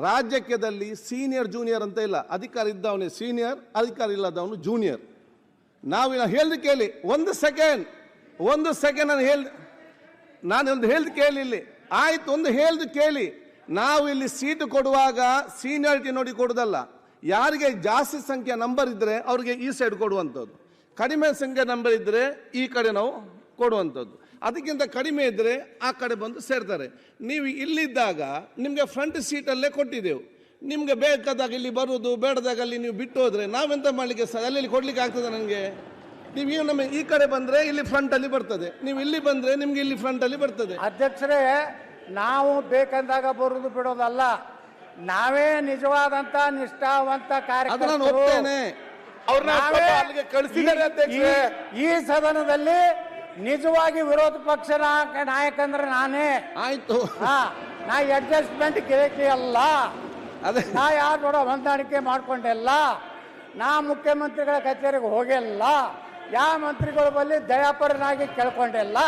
ರಾಜ್ಯದಲ್ಲಿ senior junior ಅಂತ ಇಲ್ಲ. ಅಧಿಕಾರ ಇದ್ದವನೇ ಸೀನಿಯರ್, ಅಧಿಕಾರ ಇಲ್ಲದವನು ಜೂನಿಯರ್. ನಾವು ಹೇಳ್ದು ಕೇಳಿ, ಒಂದು ಸೆಕೆಂಡ್ ನಾನು ಹೇಳ್ದು ಕೇಳಿ ಇಲ್ಲಿ. ಆಯ್ತು, ಒಂದು ಹೇಳ್ದು ಕೇಳಿ. ನಾವು ಇಲ್ಲಿ ಸೀಟು ಕೊಡುವಾಗ ಸೀನಿಯಾರಿಟಿ ನೋಡಿ ಕೊಡುವುದಲ್ಲ. ಯಾರಿಗೆ ಜಾಸ್ತಿ ಸಂಖ್ಯೆ ನಂಬರ್ ಇದ್ದರೆ ಅವ್ರಿಗೆ ಈ ಸೈಡ್ ಕೊಡುವಂಥದ್ದು, ಕಡಿಮೆ ಸಂಖ್ಯೆ ನಂಬರ್ ಇದ್ದರೆ ಈ ಕಡೆ ನಾವು ಕೊಡುವಂಥದ್ದು. ಅದಕ್ಕಿಂತ ಕಡಿಮೆ ಇದ್ದರೆ ಆ ಕಡೆ ಬಂದು ಸೇರ್ತಾರೆ. ನೀವು ಇಲ್ಲಿದ್ದಾಗ ನಿಮಗೆ ಫ್ರಂಟ್ ಸೀಟಲ್ಲೇ ಕೊಟ್ಟಿದ್ದೆವು. ನಿಮಗೆ ಬೇಕಾದಾಗ ಇಲ್ಲಿ ಬರುವುದು, ಬೇಡದಾಗ ಅಲ್ಲಿ ನೀವು ಬಿಟ್ಟು ಹೋದರೆ ನಾವೆಂತ ಮಾಡಲಿಕ್ಕೆ ಅಲ್ಲಿ ಕೊಡಲಿಕ್ಕೆ ಆಗ್ತದೆ ನನಗೆ? ನೀವು ನಮ್ಮ ಈ ಕಡೆ ಬಂದರೆ ಇಲ್ಲಿ ಫ್ರಂಟಲ್ಲಿ ಬರ್ತದೆ, ನೀವು ಇಲ್ಲಿ ಬಂದರೆ ನಿಮಗೆ ಇಲ್ಲಿ ಫ್ರಂಟಲ್ಲಿ ಬರ್ತದೆ. ಅಧ್ಯಕ್ಷರೇ, ನಾವು ಬೇಕಂದಾಗ ಬರುವುದು ಬಿಡೋದಲ್ಲ, ನಾವೇ ನಿಜವಾದಂತ ನಿಷ್ಠಾವಂತ ಕಾರ್ಯಕರ್ತರು. ಈ ಸದನದಲ್ಲಿ ನಿಜವಾಗಿ ವಿರೋಧ ಪಕ್ಷ ನಾಯಕ ಅಂದ್ರೆ ನಾನೇ. ಆಯ್ತು, ನಾ ಅಡ್ಜಸ್ಟ್ಮೆಂಟ್ ಕೇಳಿ ಅಲ್ಲ, ನಾ ಯಾರು ಕೂಡ ಹೊಂದಾಣಿಕೆ ಮಾಡ್ಕೊಂಡಿಲ್ಲ, ನಾ ಮುಖ್ಯಮಂತ್ರಿಗಳ ಕಚೇರಿಗೆ ಹೋಗಿಲ್ಲ, ಯಾವ ಮಂತ್ರಿಗಳ ಬಳಿ ದಯಾಪರನಾಗಿ ಕೇಳ್ಕೊಂಡಿಲ್ಲ.